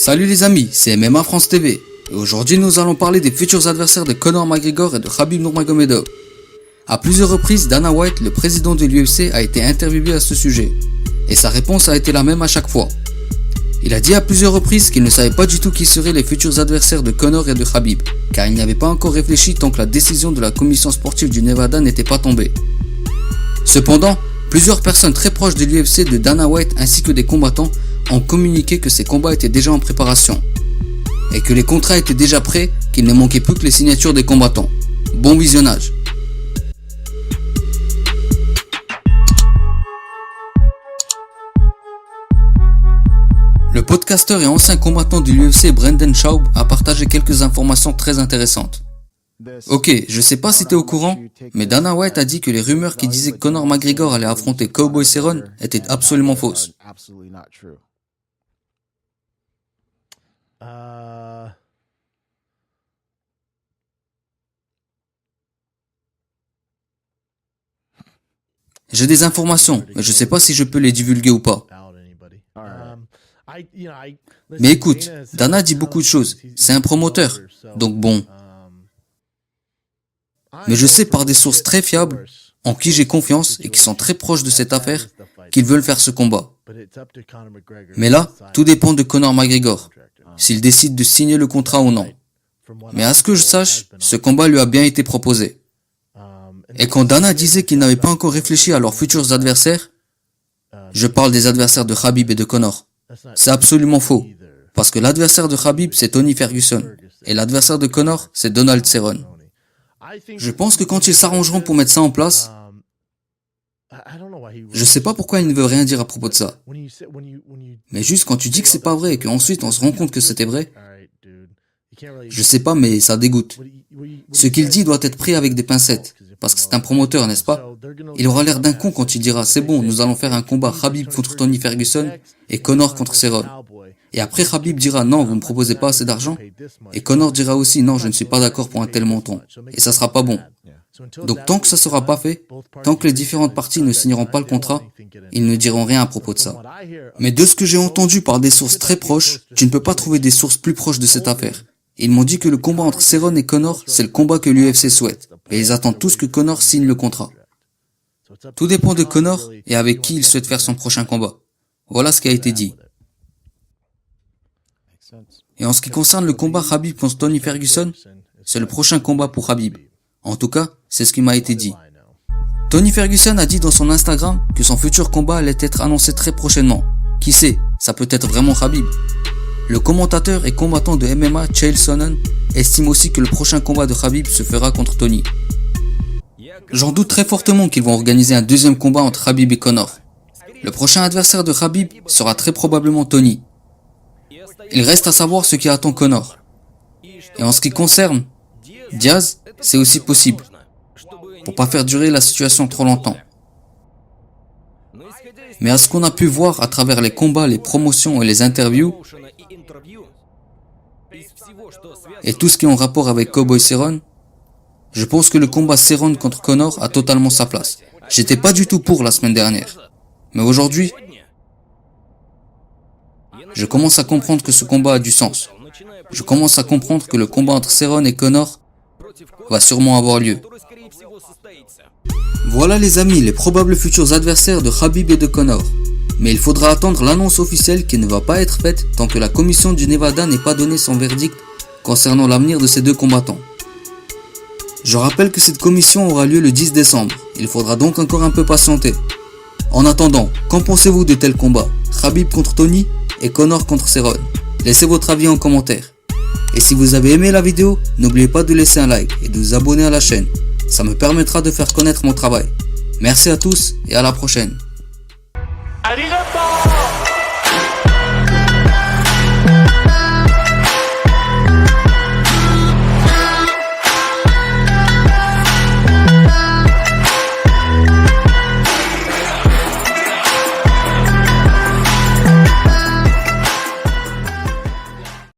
Salut les amis, c'est MMA France TV. Et aujourd'hui nous allons parler des futurs adversaires de Conor McGregor et de Khabib Nurmagomedov. À plusieurs reprises, Dana White, le président de l'UFC, a été interviewé à ce sujet. Et sa réponse a été la même à chaque fois. Il a dit à plusieurs reprises qu'il ne savait pas du tout qui seraient les futurs adversaires de Conor et de Khabib, car il n'y avait pas encore réfléchi tant que la décision de la commission sportive du Nevada n'était pas tombée. Cependant, plusieurs personnes très proches de l'UFC, de Dana White ainsi que des combattants ont communiqué que ces combats étaient déjà en préparation et que les contrats étaient déjà prêts, qu'il ne manquait plus que les signatures des combattants. Bon visionnage. Le podcasteur et ancien combattant de l'UFC Brendan Schaub a partagé quelques informations très intéressantes. Ok, je sais pas si t'es au courant, mais Dana White a dit que les rumeurs qui disaient que Conor McGregor allait affronter Cowboy Cerrone étaient absolument fausses. J'ai des informations, mais je sais pas si je peux les divulguer ou pas. Mais écoute, Dana dit beaucoup de choses, c'est un promoteur, donc bon. Mais je sais par des sources très fiables, en qui j'ai confiance et qui sont très proches de cette affaire, qu'ils veulent faire ce combat. Mais là, tout dépend de Conor McGregor, s'il décide de signer le contrat ou non. Mais à ce que je sache, ce combat lui a bien été proposé. Et quand Dana disait qu'il n'avait pas encore réfléchi à leurs futurs adversaires, je parle des adversaires de Khabib et de Conor. C'est absolument faux, parce que l'adversaire de Khabib c'est Tony Ferguson, et l'adversaire de Conor c'est Donald Cerrone. Je pense que quand ils s'arrangeront pour mettre ça en place, je sais pas pourquoi il ne veut rien dire à propos de ça. Mais juste quand tu dis que c'est pas vrai et qu'ensuite on se rend compte que c'était vrai, je sais pas, mais ça dégoûte. Ce qu'il dit doit être pris avec des pincettes, parce que c'est un promoteur, n'est-ce pas? Il aura l'air d'un con quand il dira c'est bon, nous allons faire un combat Khabib contre Tony Ferguson et Conor contre Cerrone. Et après Khabib dira non, vous ne me proposez pas assez d'argent. Et Conor dira aussi non, je ne suis pas d'accord pour un tel montant. Et ça sera pas bon. Donc tant que ça sera pas fait, tant que les différentes parties ne signeront pas le contrat, ils ne diront rien à propos de ça. Mais de ce que j'ai entendu par des sources très proches, tu ne peux pas trouver des sources plus proches de cette affaire. Ils m'ont dit que le combat entre Cerrone et Conor, c'est le combat que l'UFC souhaite. Et ils attendent tous que Conor signe le contrat. Tout dépend de Conor et avec qui il souhaite faire son prochain combat. Voilà ce qui a été dit. Et en ce qui concerne le combat Khabib contre Tony Ferguson, c'est le prochain combat pour Khabib. En tout cas, c'est ce qui m'a été dit. Tony Ferguson a dit dans son Instagram que son futur combat allait être annoncé très prochainement. Qui sait, ça peut être vraiment Khabib. Le commentateur et combattant de MMA Chael Sonnen estime aussi que le prochain combat de Khabib se fera contre Tony. J'en doute très fortement qu'ils vont organiser un deuxième combat entre Khabib et Conor. Le prochain adversaire de Khabib sera très probablement Tony. Il reste à savoir ce qui attend Conor. Et en ce qui concerne Diaz, c'est aussi possible, pour pas faire durer la situation trop longtemps. Mais à ce qu'on a pu voir à travers les combats, les promotions et les interviews, et tout ce qui est en rapport avec Cowboy Cerrone, je pense que le combat Cerrone contre Conor a totalement sa place. J'étais pas du tout pour la semaine dernière. Mais aujourd'hui, je commence à comprendre que ce combat a du sens. Je commence à comprendre que le combat entre Cerrone et Conor va sûrement avoir lieu. Voilà les amis, les probables futurs adversaires de Khabib et de Conor. Mais il faudra attendre l'annonce officielle qui ne va pas être faite tant que la commission du Nevada n'ait pas donné son verdict concernant l'avenir de ces deux combattants. Je rappelle que cette commission aura lieu le 10 décembre. Il faudra donc encore un peu patienter. En attendant, qu'en pensez-vous de tels combats? Khabib contre Tony et Conor contre Cerrone? Laissez votre avis en commentaire. Et si vous avez aimé la vidéo, n'oubliez pas de laisser un like et de vous abonner à la chaîne. Ça me permettra de faire connaître mon travail. Merci à tous et à la prochaine. Arigato!